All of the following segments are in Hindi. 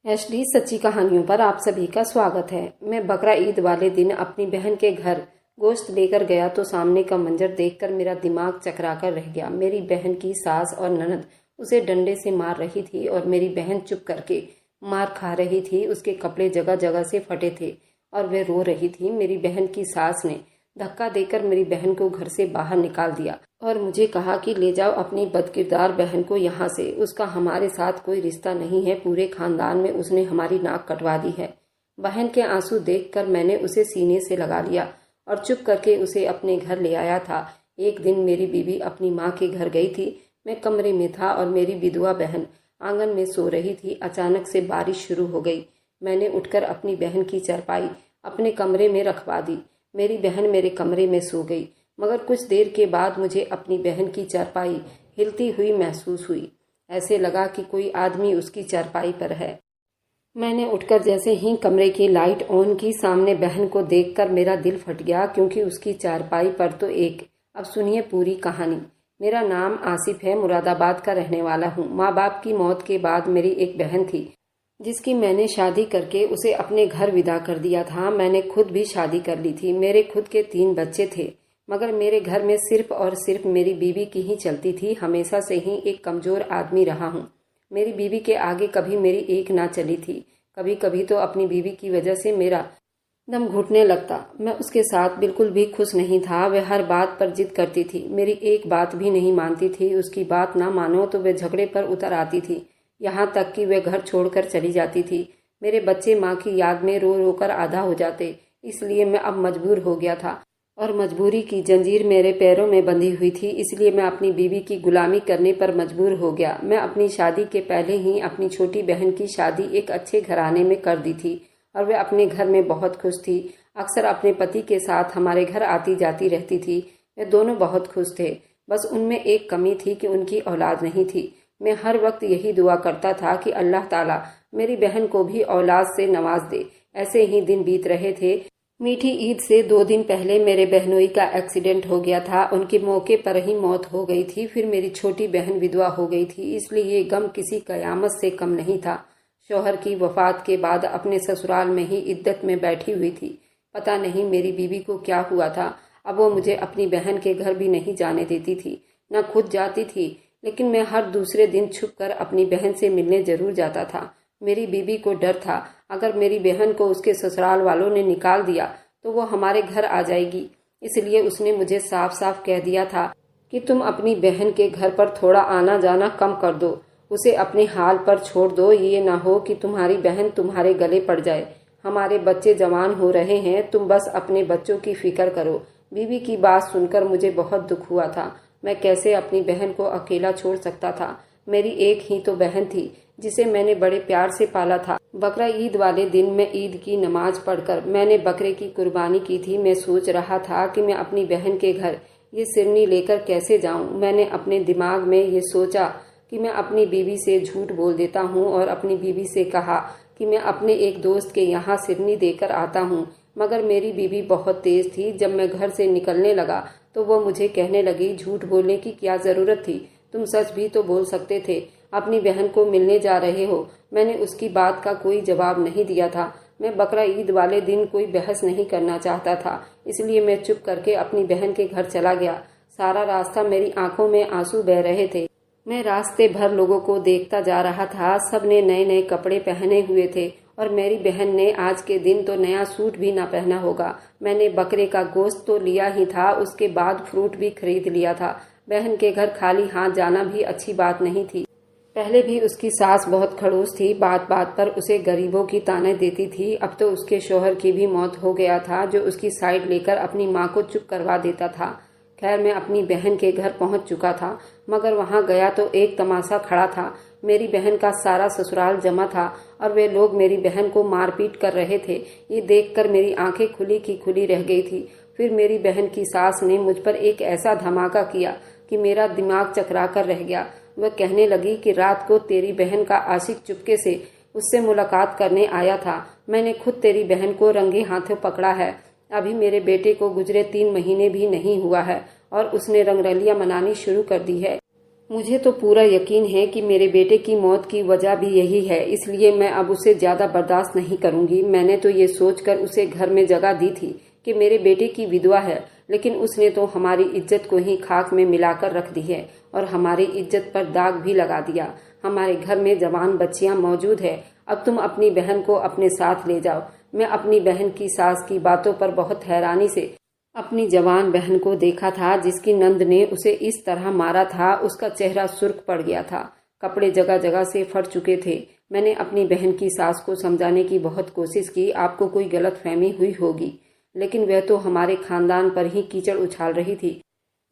एशली सच्ची कहानियों पर आप सभी का स्वागत है। मैं बकरा ईद वाले दिन अपनी बहन के घर गोश्त लेकर गया तो सामने का मंजर देखकर मेरा दिमाग चकराकर रह गया। मेरी बहन की सास और ननद उसे डंडे से मार रही थी और मेरी बहन चुप करके मार खा रही थी। उसके कपड़े जगह जगह से फटे थे और वह रो रही थी। मेरी बहन की सास ने धक्का देकर मेरी बहन को घर से बाहर निकाल दिया और मुझे कहा कि ले जाओ अपनी बदकिरदार बहन को यहाँ से। उसका हमारे साथ कोई रिश्ता नहीं है, पूरे खानदान में उसने हमारी नाक कटवा दी है। बहन के आंसू देखकर मैंने उसे सीने से लगा लिया और चुप करके उसे अपने घर ले आया था। एक दिन मेरी बीवी अपनी माँ के घर गई थी। मैं कमरे में था और मेरी विधवा बहन आंगन में सो रही थी। अचानक से बारिश शुरू हो गई। मैंने उठकर अपनी बहन की चारपाई अपने कमरे में रखवा दी। मेरी बहन मेरे कमरे में सो गई, मगर कुछ देर के बाद मुझे अपनी बहन की चारपाई हिलती हुई महसूस हुई। ऐसे लगा कि कोई आदमी उसकी चारपाई पर है। मैंने उठकर जैसे ही कमरे की लाइट ऑन की, सामने बहन को देखकर मेरा दिल फट गया, क्योंकि उसकी चारपाई पर तो एक। अब सुनिए पूरी कहानी। मेरा नाम आसिफ है, मुरादाबाद का रहने वाला हूँ। माँ बाप की मौत के बाद मेरी एक बहन थी जिसकी मैंने शादी करके उसे अपने घर विदा कर दिया था। मैंने खुद भी शादी कर ली थी। मेरे खुद के 3 बच्चे थे, मगर मेरे घर में सिर्फ और सिर्फ मेरी बीवी की ही चलती थी। हमेशा से ही एक कमज़ोर आदमी रहा हूँ। मेरी बीवी के आगे कभी मेरी एक ना चली थी। कभी कभी तो अपनी बीवी की वजह से मेरा दम घुटने लगता। मैं उसके साथ बिल्कुल भी खुश नहीं था। वह हर बात पर जिद करती थी, मेरी एक बात भी नहीं मानती थी। उसकी बात ना मानो तो वह झगड़े पर उतर आती थी, यहाँ तक कि वह घर छोड़कर चली जाती थी। मेरे बच्चे माँ की याद में रो रो कर आधा हो जाते। इसलिए मैं अब मजबूर हो गया था और मजबूरी की जंजीर मेरे पैरों में बंधी हुई थी। इसलिए मैं अपनी बीवी की गुलामी करने पर मजबूर हो गया। मैं अपनी शादी के पहले ही अपनी छोटी बहन की शादी एक अच्छे घराने में कर दी थी और वह अपने घर में बहुत खुश थी। अक्सर अपने पति के साथ हमारे घर आती जाती रहती थी। वे दोनों बहुत खुश थे। बस उनमें एक कमी थी कि उनकी औलाद नहीं थी। मैं हर वक्त यही दुआ करता था कि अल्लाह ताला मेरी बहन को भी औलाद से नवाज दे। ऐसे ही दिन बीत रहे थे। मीठी ईद से 2 दिन पहले मेरे बहनोई का एक्सीडेंट हो गया था। उनके मौके पर ही मौत हो गई थी। फिर मेरी छोटी बहन विधवा हो गई थी। इसलिए ये गम किसी कयामत से कम नहीं था। शौहर की वफात के बाद अपने ससुराल में ही इद्दत में बैठी हुई थी। पता नहीं मेरी बीवी को क्या हुआ था। अब वो मुझे अपनी बहन के घर भी नहीं जाने देती थी, न खुद जाती थी। लेकिन मैं हर दूसरे दिन छुपकर अपनी बहन से मिलने जरूर जाता था। मेरी बीवी को डर था, अगर मेरी बहन को उसके ससुराल वालों ने निकाल दिया तो वो हमारे घर आ जाएगी। इसलिए उसने मुझे साफ साफ कह दिया था कि तुम अपनी बहन के घर पर थोड़ा आना जाना कम कर दो, उसे अपने हाल पर छोड़ दो। ये ना हो कि तुम्हारी बहन तुम्हारे गले पड़ जाए। हमारे बच्चे जवान हो रहे हैं, तुम बस अपने बच्चों की फिक्र करो। बीवी की बात सुनकर मुझे बहुत दुख हुआ था। मैं कैसे अपनी बहन को अकेला छोड़ सकता था। मेरी एक ही तो बहन थी जिसे मैंने बड़े प्यार से पाला था। बकरा ईद वाले दिन मैं ईद की नमाज पढ़कर मैंने बकरे की कुर्बानी की थी। मैं सोच रहा था कि मैं अपनी बहन के घर ये सिरनी लेकर कैसे जाऊं। मैंने अपने दिमाग में ये सोचा कि मैं अपनी बीवी से झूठ बोल देता हूं और अपनी बीवी से कहा कि मैं अपने एक दोस्त के यहाँ सिरनी देकर आता हूँ। मगर मेरी बीवी बहुत तेज थी। जब मैं घर से निकलने लगा तो वो मुझे कहने लगी, झूठ बोलने की क्या जरूरत थी, तुम सच भी तो बोल सकते थे, अपनी बहन को मिलने जा रहे हो। मैंने उसकी बात का कोई जवाब नहीं दिया था। मैं बकरा ईद वाले दिन कोई बहस नहीं करना चाहता था, इसलिए मैं चुप करके अपनी बहन के घर चला गया। सारा रास्ता मेरी आंखों में आंसू बह रहे थे। मैं रास्ते भर लोगों को देखता जा रहा था। सब ने नए नए कपड़े पहने हुए थे और मेरी बहन ने आज के दिन तो नया सूट भी ना पहना होगा। मैंने बकरे का गोश्त तो लिया ही था, उसके बाद फ्रूट भी खरीद लिया था। बहन के घर खाली हाथ जाना भी अच्छी बात नहीं थी। पहले भी उसकी सास बहुत खड़ूस थी, बात बात पर उसे गरीबों की ताने देती थी। अब तो उसके शौहर की भी मौत हो गया था, जो उसकी साइड लेकर अपनी माँ को चुप करवा देता था। खैर मैं अपनी बहन के घर पहुंच चुका था, मगर वहां गया तो एक तमाशा खड़ा था। मेरी बहन का सारा ससुराल जमा था और वे लोग मेरी बहन को मारपीट कर रहे थे। ये देखकर मेरी आंखें खुली की खुली रह गई थी। फिर मेरी बहन की सास ने मुझ पर एक ऐसा धमाका किया कि मेरा दिमाग चकरा कर रह गया। वह कहने लगी कि रात को तेरी बहन का आशिक चुपके से उससे मुलाकात करने आया था। मैंने खुद तेरी बहन को रंगे हाथों पकड़ा है। अभी मेरे बेटे को गुजरे 3 महीने भी नहीं हुआ है और उसने रंगरलियां मनानी शुरू कर दी है। मुझे तो पूरा यकीन है कि मेरे बेटे की मौत की वजह भी यही है, इसलिए मैं अब उसे ज्यादा बर्दाश्त नहीं करूंगी। मैंने तो ये सोचकर उसे घर में जगह दी थी कि मेरे बेटे की विधवा है, लेकिन उसने तो हमारी इज्जत को ही खाक में मिलाकर रख दी है और हमारी इज्जत पर दाग भी लगा दिया। हमारे घर में जवान बच्चियां मौजूद है। अब तुम अपनी बहन को अपने साथ ले जाओ। मैं अपनी बहन की सास की बातों पर बहुत हैरानी से अपनी जवान बहन को देखा था, जिसकी नंद ने उसे इस तरह मारा था। उसका चेहरा सुर्ख पड़ गया था, कपड़े जगह जगह से फट चुके थे। मैंने अपनी बहन की सास को समझाने की बहुत कोशिश की, आपको कोई गलतफहमी हुई होगी, लेकिन वह तो हमारे खानदान पर ही कीचड़ उछाल रही थी।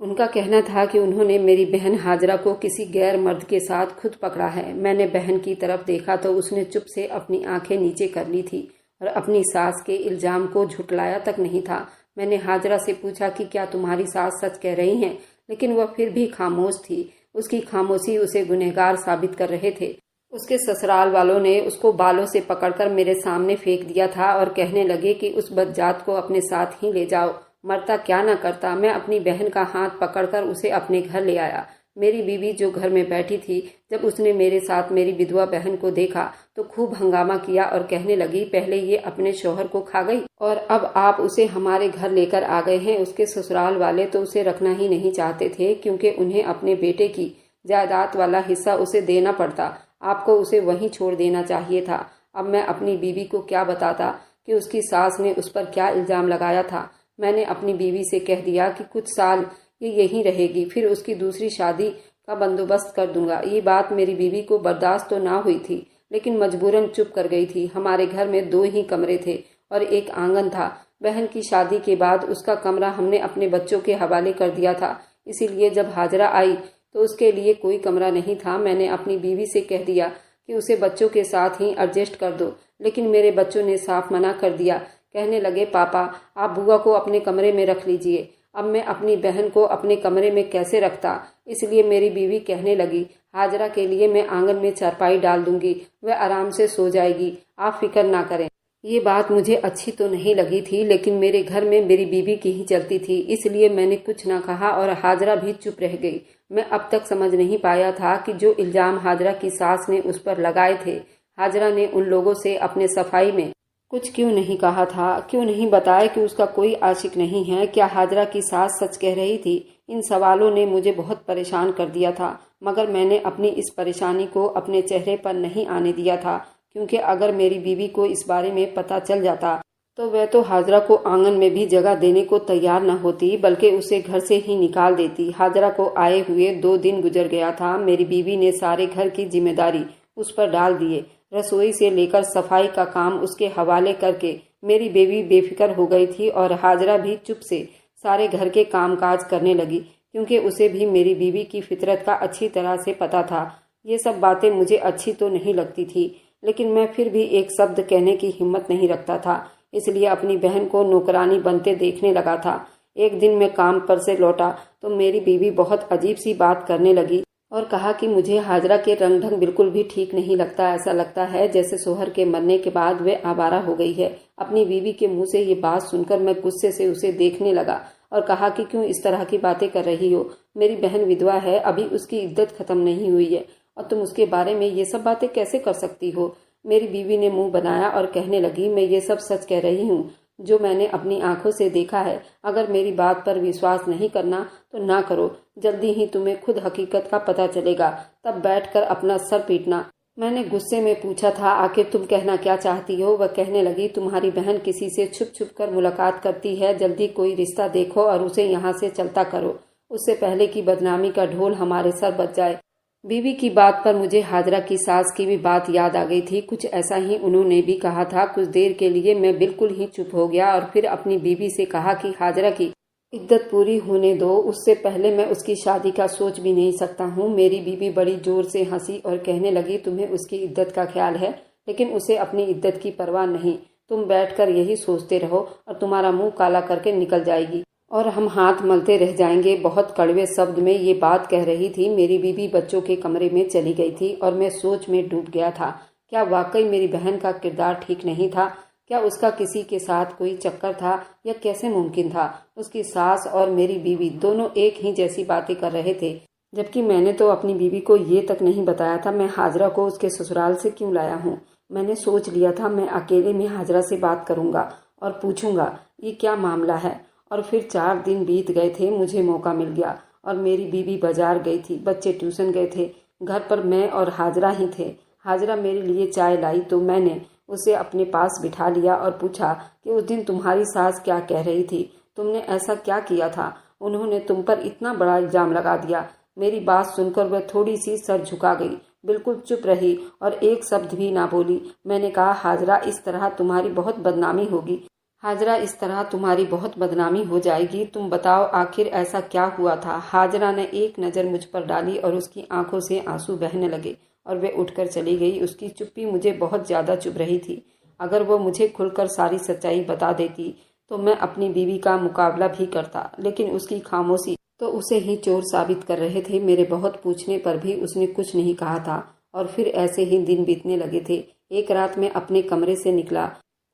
उनका कहना था कि उन्होंने मेरी बहन हाजरा को किसी गैर मर्द के साथ खुद पकड़ा है। मैंने बहन की तरफ देखा तो उसने चुप से अपनी आंखें नीचे कर ली थी और अपनी सास के इल्जाम को झुटलाया तक नहीं था। मैंने हाजरा से पूछा कि क्या तुम्हारी सास सच कह रही हैं, लेकिन वह फिर भी खामोश थी। उसकी खामोशी उसे गुनहगार साबित कर रहे थे। उसके ससुराल वालों ने उसको बालों से पकड़कर मेरे सामने फेंक दिया था और कहने लगे कि उस बदजात को अपने साथ ही ले जाओ, मरता क्या न करता। मैं अपनी बहन का हाथ पकड़कर उसे अपने घर ले आया। मेरी बीवी जो घर में बैठी थी, जब उसने मेरे साथ मेरी विधवा बहन को देखा तो खूब हंगामा किया और कहने लगी, पहले ये अपने शौहर को खा गई और अब आप उसे हमारे घर लेकर आ गए हैं। उसके ससुराल वाले तो उसे रखना ही नहीं चाहते थे, क्योंकि उन्हें अपने बेटे की जायदाद वाला हिस्सा उसे देना पड़ता। आपको उसे वहीं छोड़ देना चाहिए था। अब मैं अपनी बीवी को क्या बताता कि उसकी सास ने उस पर क्या इल्जाम लगाया था। मैंने अपनी बीवी से कह दिया कि कुछ साल ये यहीं रहेगी, फिर उसकी दूसरी शादी का बंदोबस्त कर दूंगा। ये बात मेरी बीवी को बर्दाश्त तो ना हुई थी, लेकिन मजबूरन चुप कर गई थी। हमारे घर में 2 ही कमरे थे और एक आंगन था। बहन की शादी के बाद उसका कमरा हमने अपने बच्चों के हवाले कर दिया था, इसीलिए जब हाजरा आई तो उसके लिए कोई कमरा नहीं था। मैंने अपनी बीवी से कह दिया कि उसे बच्चों के साथ ही एडजस्ट कर दो, लेकिन मेरे बच्चों ने साफ मना कर दिया। कहने लगे, पापा आप बुआ को अपने कमरे में रख लीजिए। अब मैं अपनी बहन को अपने कमरे में कैसे रखता, इसलिए मेरी बीवी कहने लगी, हाजरा के लिए मैं आंगन में चारपाई डाल दूंगी, वह आराम से सो जाएगी, आप फिक्र ना करें। ये बात मुझे अच्छी तो नहीं लगी थी, लेकिन मेरे घर में मेरी बीवी की ही चलती थी, इसलिए मैंने कुछ ना कहा और हाजरा भी चुप रह गई। मैं अब तक समझ नहीं पाया था कि जो इल्जाम हाजरा की सास ने उस पर लगाए थे, हाजरा ने उन लोगों से अपने सफाई में कुछ क्यों नहीं कहा था, क्यों नहीं बताया कि उसका कोई आशिक नहीं है। क्या हाजरा की सास सच कह रही थी? इन सवालों ने मुझे बहुत परेशान कर दिया था, मगर मैंने अपनी इस परेशानी को अपने चेहरे पर नहीं आने दिया था, क्योंकि अगर मेरी बीवी को इस बारे में पता चल जाता तो वह तो हाजरा को आंगन में भी जगह देने को तैयार न होती, बल्कि उसे घर से ही निकाल देती। हाजरा को आए हुए 2 दिन गुजर गया था। मेरी बीवी ने सारे घर की जिम्मेदारी उस पर डाल दिए। रसोई से लेकर सफाई का काम उसके हवाले करके मेरी बीवी बेफिक्र हो गई थी और हाजरा भी चुप से सारे घर के कामकाज करने लगी, क्योंकि उसे भी मेरी बीवी की फितरत का अच्छी तरह से पता था। ये सब बातें मुझे अच्छी तो नहीं लगती थी, लेकिन मैं फिर भी एक शब्द कहने की हिम्मत नहीं रखता था, इसलिए अपनी बहन को नौकरानी बनते देखने लगा था। एक दिन मैं काम पर से लौटा तो मेरी बीवी बहुत अजीब सी बात करने लगी और कहा कि मुझे हाजरा के रंग ढंग बिल्कुल भी ठीक नहीं लगता। ऐसा लगता है जैसे शोहर के मरने के बाद वे आवारा हो गई है। अपनी बीवी के मुंह से ये बात सुनकर मैं गुस्से से उसे देखने लगा और कहा कि क्यों इस तरह की बातें कर रही हो? मेरी बहन विधवा है, अभी उसकी इद्दत खत्म नहीं हुई है और तुम उसके बारे में ये सब बातें कैसे कर सकती हो? मेरी बीवी ने मुंह बनाया और कहने लगी, मैं ये सब सच कह रही हूँ जो मैंने अपनी आंखों से देखा है। अगर मेरी बात पर विश्वास नहीं करना तो ना करो, जल्दी ही तुम्हें खुद हकीकत का पता चलेगा, तब बैठकर अपना सर पीटना। मैंने गुस्से में पूछा था, आखिर तुम कहना क्या चाहती हो? वह कहने लगी, तुम्हारी बहन किसी से छुप छुप कर मुलाकात करती है, जल्दी कोई रिश्ता देखो और उसे यहाँ से चलता करो, उससे पहले कि बदनामी का ढोल हमारे सर बज जाए। बीवी की बात पर मुझे हाजरा की सास की भी बात याद आ गई थी। कुछ ऐसा ही उन्होंने भी कहा था। कुछ देर के लिए मैं बिल्कुल ही चुप हो गया और फिर अपनी बीवी से कहा कि हाजरा की इद्दत पूरी होने दो, उससे पहले मैं उसकी शादी का सोच भी नहीं सकता हूँ। मेरी बीवी बड़ी जोर से हंसी और कहने लगी, तुम्हें उसकी इद्दत का ख्याल है, लेकिन उसे अपनी इद्दत की परवाह नहीं। तुम बैठकर यही सोचते रहो और तुम्हारा मुंह काला करके निकल जाएगी और हम हाथ मलते रह जाएंगे। बहुत कड़वे शब्द में ये बात कह रही थी। मेरी बीवी बच्चों के कमरे में चली गई थी और मैं सोच में डूब गया था। क्या वाकई मेरी बहन का किरदार ठीक नहीं था? क्या उसका किसी के साथ कोई चक्कर था? या कैसे मुमकिन था? उसकी सास और मेरी बीवी दोनों एक ही जैसी बातें कर रहे थे। जबकि मैंने तो अपनी बीवी को ये तक नहीं बताया था मैं हाजरा को उसके ससुराल से क्यों लाया हूँ। मैंने सोच लिया था मैं अकेले में हाजरा से बात करूंगा और पूछूंगा ये क्या मामला है। और फिर 4 दिन बीत गए थे, मुझे मौका मिल गया और मेरी बीवी बाजार गई थी, बच्चे ट्यूशन गए थे, घर पर मैं और हाजरा ही थे। हाजरा मेरे लिए चाय लाई तो मैंने उसे अपने पास बिठा लिया और पूछा कि उस दिन तुम्हारी सास क्या कह रही थी, तुमने ऐसा क्या किया था, उन्होंने तुम पर इतना बड़ा इल्जाम लगा दिया। मेरी बात सुनकर वह थोड़ी सी सर झुका गई, बिल्कुल चुप रही और एक शब्द भी ना बोली। मैंने कहा हाजरा इस तरह तुम्हारी बहुत बदनामी होगी, हाजरा इस तरह तुम्हारी बहुत बदनामी हो जाएगी, तुम बताओ आखिर ऐसा क्या हुआ था। हाजरा ने एक नज़र मुझ पर डाली और उसकी आंखों से आंसू बहने लगे और वह उठकर चली गई। उसकी चुप्पी मुझे बहुत ज़्यादा चुभ रही थी। अगर वो मुझे खुलकर सारी सच्चाई बता देती तो मैं अपनी बीवी का मुकाबला भी करता, लेकिन उसकी खामोशी तो उसे ही चोर साबित कर रहे थे। मेरे बहुत पूछने पर भी उसने कुछ नहीं कहा था और फिर ऐसे ही दिन बीतने लगे थे। एक रात मैं अपने कमरे से निकला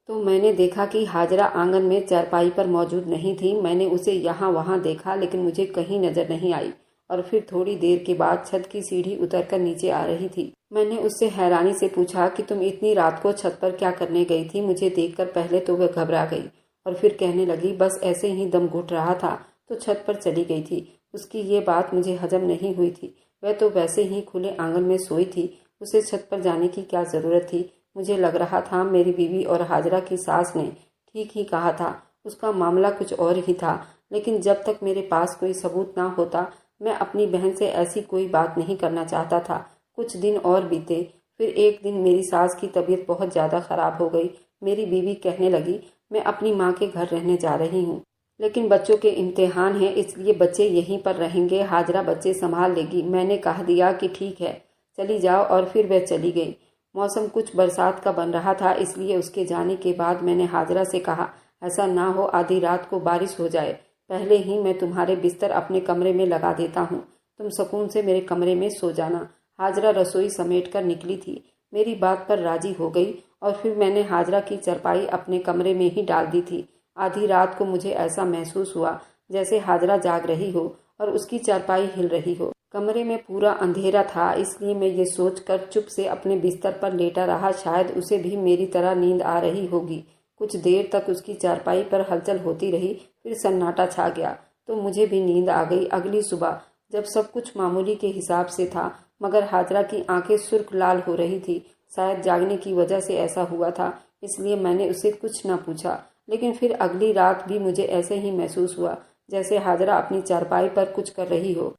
तो मैंने देखा कि हाजरा आंगन में चारपाई पर मौजूद नहीं थी। मैंने उसे यहाँ वहाँ देखा लेकिन मुझे कहीं नजर नहीं आई और फिर थोड़ी देर के बाद छत की सीढ़ी उतरकर नीचे आ रही थी। मैंने उससे हैरानी से पूछा कि तुम इतनी रात को छत पर क्या करने गई थी। मुझे देखकर पहले तो वह घबरा गई और फिर कहने लगी बस ऐसे ही दम घुट रहा था तो छत पर चली गई थी। उसकी ये बात मुझे हजम नहीं हुई थी। वह तो वैसे ही खुले आंगन में सोई थी, उसे छत पर जाने की क्या जरूरत थी। मुझे लग रहा था मेरी बीवी और हाजरा की सास ने ठीक ही कहा था, उसका मामला कुछ और ही था। लेकिन जब तक मेरे पास कोई सबूत ना होता मैं अपनी बहन से ऐसी कोई बात नहीं करना चाहता था। कुछ दिन और बीते, फिर एक दिन मेरी सास की तबीयत बहुत ज़्यादा खराब हो गई। मेरी बीवी कहने लगी मैं अपनी माँ के घर रहने जा रही हूँ, लेकिन बच्चों के इम्तिहान हैं इसलिए बच्चे यहीं पर रहेंगे, हाजरा बच्चे संभाल लेगी। मैंने कह दिया कि ठीक है चली जाओ और फिर वह चली गई। मौसम कुछ बरसात का बन रहा था इसलिए उसके जाने के बाद मैंने हाजरा से कहा ऐसा ना हो आधी रात को बारिश हो जाए, पहले ही मैं तुम्हारे बिस्तर अपने कमरे में लगा देता हूँ, तुम सुकून से मेरे कमरे में सो जाना। हाजरा रसोई समेट कर निकली थी। मेरी बात पर राजी हो गई और फिर मैंने हाजरा की चारपाई अपने कमरे में ही डाल दी थी। आधी रात को मुझे ऐसा महसूस हुआ जैसे हाजरा जाग रही हो और उसकी चारपाई हिल रही हो। कमरे में पूरा अंधेरा था इसलिए मैं ये सोचकर चुप से अपने बिस्तर पर लेटा रहा, शायद उसे भी मेरी तरह नींद आ रही होगी। कुछ देर तक उसकी चारपाई पर हलचल होती रही, फिर सन्नाटा छा गया तो मुझे भी नींद आ गई। अगली सुबह जब सब कुछ मामूली के हिसाब से था मगर हाजरा की आंखें सुर्ख लाल हो रही थी, शायद जागने की वजह से ऐसा हुआ था, इसलिए मैंने उसे कुछ न पूछा। लेकिन फिर अगली रात भी मुझे ऐसे ही महसूस हुआ जैसे हाजरा अपनी चारपाई पर कुछ कर रही हो,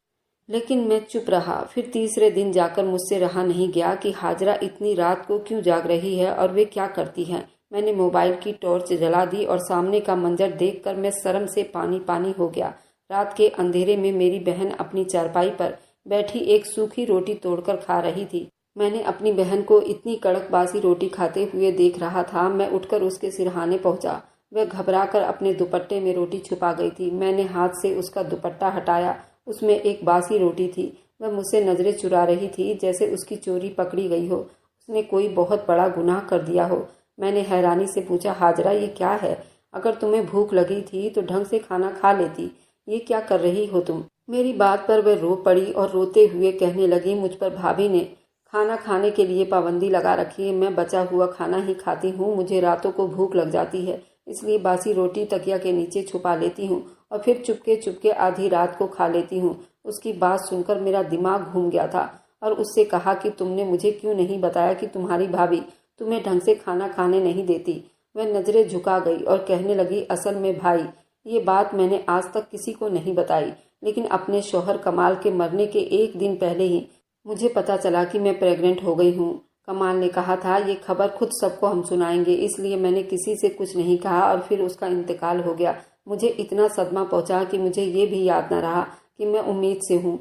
लेकिन मैं चुप रहा। फिर तीसरे दिन जाकर मुझसे रहा नहीं गया कि हाजरा इतनी रात को क्यों जाग रही है और वे क्या करती है। मैंने मोबाइल की टॉर्च जला दी और सामने का मंजर देखकर मैं शर्म से पानी पानी हो गया। रात के अंधेरे में मेरी बहन अपनी चारपाई पर बैठी एक सूखी रोटी तोड़कर खा रही थी। मैंने अपनी बहन को इतनी कड़क बासी रोटी खाते हुए देख रहा था। मैं उठकर उसके सिरहाने पहुंचा। वह घबराकर अपने दुपट्टे में रोटी छुपा गई थी। मैंने हाथ से उसका दुपट्टा हटाया, उसमें एक बासी रोटी थी। वह मुझसे नजरें चुरा रही थी जैसे उसकी चोरी पकड़ी गई हो, उसने कोई बहुत बड़ा गुनाह कर दिया हो। मैंने हैरानी से पूछा हाजरा ये क्या है, अगर तुम्हें भूख लगी थी तो ढंग से खाना खा लेती, ये क्या कर रही हो तुम। मेरी बात पर वह रो पड़ी और रोते हुए कहने लगी मुझ पर भाभी ने खाना खाने के लिए पाबंदी लगा रखी है, मैं बचा हुआ खाना ही खाती हूँ, मुझे रातों को भूख लग जाती है इसलिए बासी रोटी तकिया के नीचे छुपा लेती हूँ और फिर चुपके चुपके आधी रात को खा लेती हूँ। उसकी बात सुनकर मेरा दिमाग घूम गया था और उससे कहा कि तुमने मुझे क्यों नहीं बताया कि तुम्हारी भाभी तुम्हें ढंग से खाना खाने नहीं देती। वह नजरें झुका गई और कहने लगी असल में भाई ये बात मैंने आज तक किसी को नहीं बताई, लेकिन अपने शौहर कमाल के मरने के एक दिन पहले ही मुझे पता चला कि मैं प्रेग्नेंट हो गई हूँ। कमाल ने कहा था ये खबर खुद सबको हम सुनाएंगे, इसलिए मैंने किसी से कुछ नहीं कहा और फिर उसका इंतकाल हो गया। मुझे इतना सदमा पहुंचा कि मुझे ये भी याद न रहा कि मैं उम्मीद से हूँ।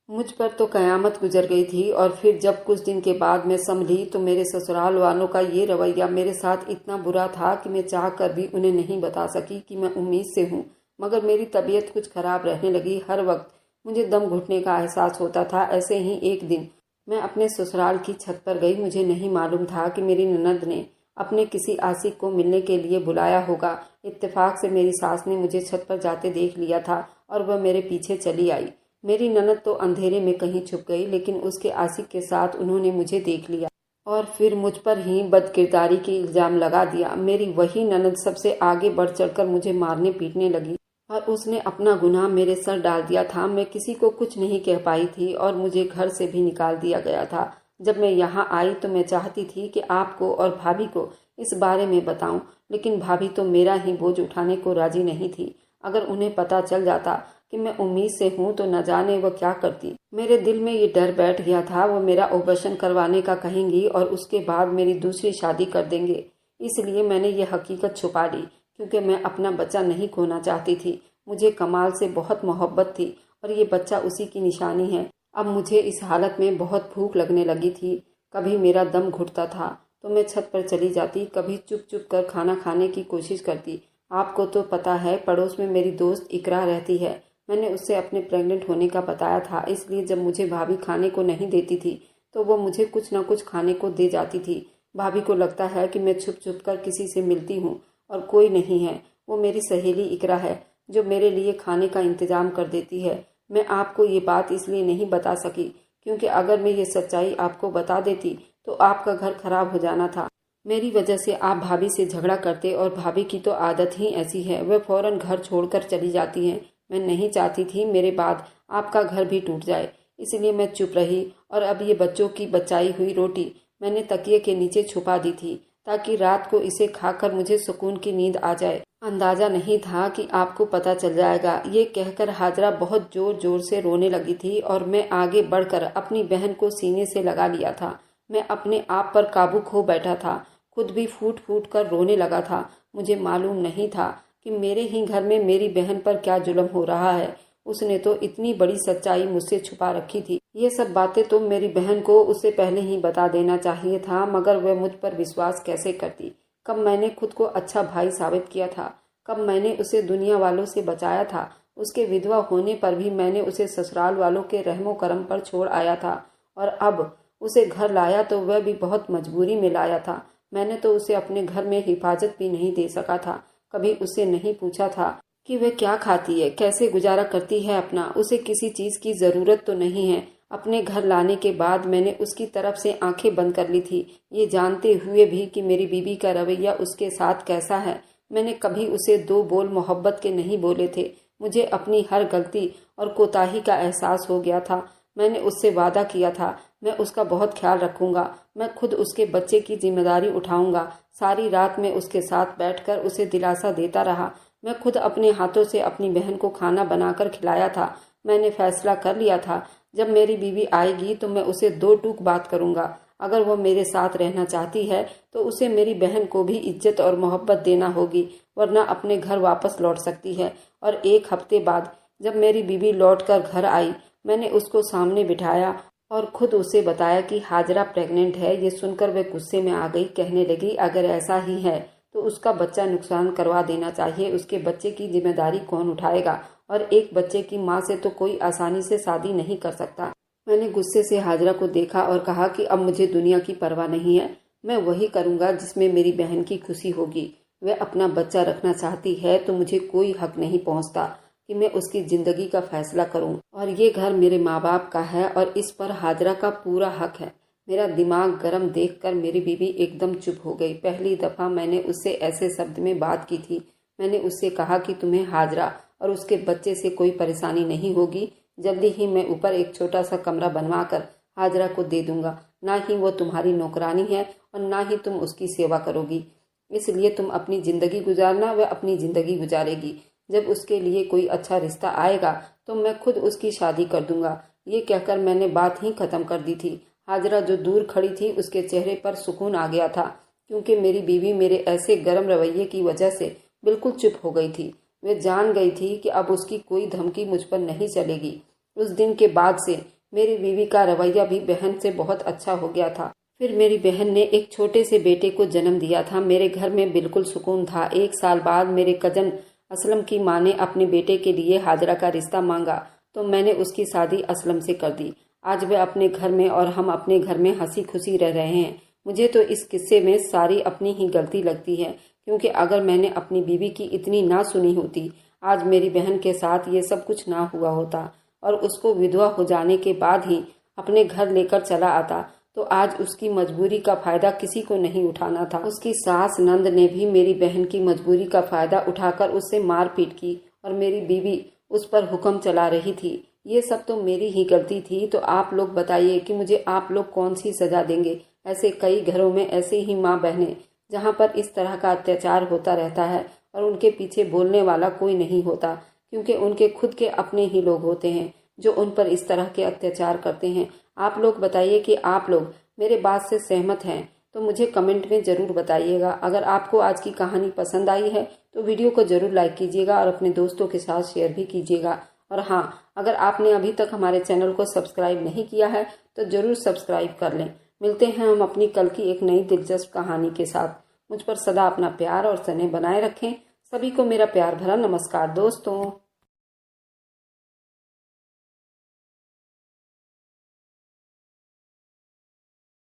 मुझ पर तो कयामत गुजर गई थी। और फिर जब कुछ दिन के बाद मैं संभली तो मेरे ससुराल वालों का ये रवैया मेरे साथ इतना बुरा था कि मैं चाह कर भी उन्हें नहीं बता सकी कि मैं उम्मीद से हूँ। मगर मेरी तबीयत कुछ खराब रहने लगी, हर वक्त मुझे दम घुटने का एहसास होता था। ऐसे ही एक दिन मैं अपने ससुराल की छत पर गई। मुझे नहीं मालूम था कि मेरी ननद ने अपने किसी आशिक को मिलने के लिए बुलाया होगा। इत्तेफाक से मेरी सास ने मुझे छत पर जाते देख लिया था और वह मेरे पीछे चली आई। मेरी ननद तो अंधेरे में कहीं छुप गई, लेकिन उसके आशिक के साथ उन्होंने मुझे देख लिया और फिर मुझ पर ही बदकिरदारी की इल्जाम लगा दिया। मेरी वही ननद सबसे आगे बढ़ चढ़कर मुझे मारने पीटने लगी और उसने अपना गुनाह मेरे सर डाल दिया था। मैं किसी को कुछ नहीं कह पाई थी और मुझे घर से भी निकाल दिया गया था। जब मैं यहाँ आई तो मैं चाहती थी कि आपको और भाभी को इस बारे में बताऊं, लेकिन भाभी तो मेरा ही बोझ उठाने को राजी नहीं थी। अगर उन्हें पता चल जाता कि मैं उम्मीद से हूँ तो न जाने वह क्या करती। मेरे दिल में ये डर बैठ गया था वो मेरा ऑपरेशन करवाने का कहेंगी और उसके बाद मेरी दूसरी शादी कर देंगे। इसलिए मैंने ये हकीकत छुपा ली, क्योंकि मैं अपना बच्चा नहीं खोना चाहती थी। मुझे कमाल से बहुत मोहब्बत थी और ये बच्चा उसी की निशानी है। अब मुझे इस हालत में बहुत भूख लगने लगी थी। कभी मेरा दम घुटता था तो मैं छत पर चली जाती, कभी चुप चुप कर खाना खाने की कोशिश करती। आपको तो पता है, पड़ोस में मेरी दोस्त इकरा रहती है। मैंने उससे अपने प्रेग्नेंट होने का बताया था, इसलिए जब मुझे भाभी खाने को नहीं देती थी तो वो मुझे कुछ न कुछ खाने को दे जाती थी। भाभी को लगता है कि मैं छुप छुप कर किसी से मिलती हूँ और कोई नहीं है। वो मेरी सहेली इकरा है जो मेरे लिए खाने का इंतजाम कर देती है। मैं आपको ये बात इसलिए नहीं बता सकी क्योंकि अगर मैं ये सच्चाई आपको बता देती तो आपका घर खराब हो जाना था। मेरी वजह से आप भाभी से झगड़ा करते और भाभी की तो आदत ही ऐसी है, वह फौरन घर छोड़कर चली जाती हैं। मैं नहीं चाहती थी मेरे बाद आपका घर भी टूट जाए, इसलिए मैं चुप रही। और अब ये बच्चों की बचाई हुई रोटी मैंने तकिए के नीचे छुपा दी थी ताकि रात को इसे खाकर मुझे सुकून की नींद आ जाए। अंदाजा नहीं था कि आपको पता चल जाएगा। ये कहकर हाजरा बहुत जोर जोर से रोने लगी थी और मैं आगे बढ़कर अपनी बहन को सीने से लगा लिया था। मैं अपने आप पर काबू खो बैठा था, खुद भी फूट फूट कर रोने लगा था। मुझे मालूम नहीं था कि मेरे ही घर में मेरी बहन पर क्या जुल्म हो रहा है। उसने तो इतनी बड़ी सच्चाई मुझसे छुपा रखी थी। ये सब बातें तो मेरी बहन को उससे पहले ही बता देना चाहिए था, मगर वह मुझ पर विश्वास कैसे करती। कब मैंने खुद को अच्छा भाई साबित किया था, कब मैंने उसे दुनिया वालों से बचाया था। उसके विधवा होने पर भी मैंने उसे ससुराल वालों के रहमो करम पर छोड़ आया था और अब उसे घर लाया तो वह भी बहुत मजबूरी में लाया था। मैंने तो उसे अपने घर में हिफाजत भी नहीं दे सका था। कभी उससे नहीं पूछा था कि वह क्या खाती है, कैसे गुजारा करती है अपना। उसे किसी चीज की जरूरत तो नहीं है। अपने घर लाने के बाद मैंने उसकी तरफ से आंखें बंद कर ली थी, ये जानते हुए भी कि मेरी बीवी का रवैया उसके साथ कैसा है। मैंने कभी उसे दो बोल मोहब्बत के नहीं बोले थे। मुझे अपनी हर गलती और कोताही का एहसास हो गया था। मैंने उससे वादा किया था मैं उसका बहुत ख्याल रखूंगा, मैं खुद उसके बच्चे की जिम्मेदारी उठाऊंगा। सारी रात में उसके साथ बैठकर उसे दिलासा देता रहा। मैं खुद अपने हाथों से अपनी बहन को खाना बनाकर खिलाया था। मैंने फैसला कर लिया था जब मेरी बीवी आएगी तो मैं उसे दो टूक बात करूंगा। अगर वो मेरे साथ रहना चाहती है तो उसे मेरी बहन को भी इज्जत और मोहब्बत देना होगी, वरना अपने घर वापस लौट सकती है। और एक हफ्ते बाद जब मेरी बीवी लौटकर घर आई, मैंने उसको सामने बिठाया और खुद उसे बताया कि हाजरा प्रेग्नेंट है। ये सुनकर वह गुस्से में आ गई, कहने लगी अगर ऐसा ही है तो उसका बच्चा नुकसान करवा देना चाहिए। उसके बच्चे की जिम्मेदारी कौन उठाएगा, और एक बच्चे की माँ से तो कोई आसानी से शादी नहीं कर सकता। मैंने गुस्से से हाजरा को देखा और कहा कि अब मुझे दुनिया की परवाह नहीं है, मैं वही करूंगा जिसमें मेरी बहन की खुशी होगी। वह अपना बच्चा रखना चाहती है तो मुझे कोई हक नहीं पहुंचता कि मैं उसकी जिंदगी का फैसला करूं। और ये घर मेरे माँ बाप का है और इस पर हाजरा का पूरा हक है। मेरा दिमाग गर्म देखकर मेरी बीवी एकदम चुप हो गई। पहली दफा मैंने उससे ऐसे शब्द में बात की थी। मैंने उससे कहा कि तुम्हें हाजरा और उसके बच्चे से कोई परेशानी नहीं होगी। जल्दी ही मैं ऊपर एक छोटा सा कमरा बनवाकर हाजरा को दे दूंगा। ना ही वो तुम्हारी नौकरानी है और ना ही तुम उसकी सेवा करोगी, इसलिए तुम अपनी जिंदगी गुजारना, वह अपनी जिंदगी गुजारेगी। जब उसके लिए कोई अच्छा रिश्ता आएगा तो मैं खुद उसकी शादी कर दूंगा। ये कहकर मैंने बात ही खत्म कर दी थी। हाजरा जो दूर खड़ी थी उसके चेहरे पर सुकून आ गया था, क्योंकि मेरी बीवी मेरे ऐसे गर्म रवैये की वजह से बिल्कुल चुप हो गई थी। वह जान गई थी कि अब उसकी कोई धमकी मुझ पर नहीं चलेगी। उस दिन के बाद से मेरी बीवी का रवैया भी बहन से बहुत अच्छा हो गया था। फिर मेरी बहन ने एक छोटे से बेटे को जन्म दिया था। मेरे घर में बिल्कुल सुकून था। 1 साल बाद मेरे कजन असलम की माँ ने अपने बेटे के लिए हाजरा का रिश्ता मांगा तो मैंने उसकी शादी असलम से कर दी। आज वह अपने घर में और हम अपने घर में हंसी खुशी रह रहे हैं। मुझे तो इस किस्से में सारी अपनी ही गलती लगती है, क्योंकि अगर मैंने अपनी बीवी की इतनी ना सुनी होती, आज मेरी बहन के साथ ये सब कुछ ना हुआ होता। और उसको विधवा हो जाने के बाद ही अपने घर लेकर चला आता तो आज उसकी मजबूरी का फायदा किसी को नहीं उठाना था। उसकी सास नंद ने भी मेरी बहन की मजबूरी का फायदा उठाकर उससे मारपीट की और मेरी बीवी उस पर हुक्म चला रही थी। ये सब तो मेरी ही गलती थी। तो आप लोग बताइए कि मुझे आप लोग कौन सी सजा देंगे। ऐसे कई घरों में ऐसे ही माँ बहनें जहाँ पर इस तरह का अत्याचार होता रहता है और उनके पीछे बोलने वाला कोई नहीं होता, क्योंकि उनके खुद के अपने ही लोग होते हैं जो उन पर इस तरह के अत्याचार करते हैं। आप लोग बताइए कि आप लोग मेरे बात से सहमत हैं तो मुझे कमेंट में ज़रूर बताइएगा। अगर आपको आज की कहानी पसंद आई है तो वीडियो को ज़रूर लाइक कीजिएगा और अपने दोस्तों के साथ शेयर भी कीजिएगा। और हाँ, अगर आपने अभी तक हमारे चैनल को सब्सक्राइब नहीं किया है तो ज़रूर सब्सक्राइब कर लें। मिलते हैं हम अपनी कल की एक नई दिलचस्प कहानी के साथ। मुझ पर सदा अपना प्यार और स्नेह बनाए रखें। सभी को मेरा प्यार भरा नमस्कार दोस्तों।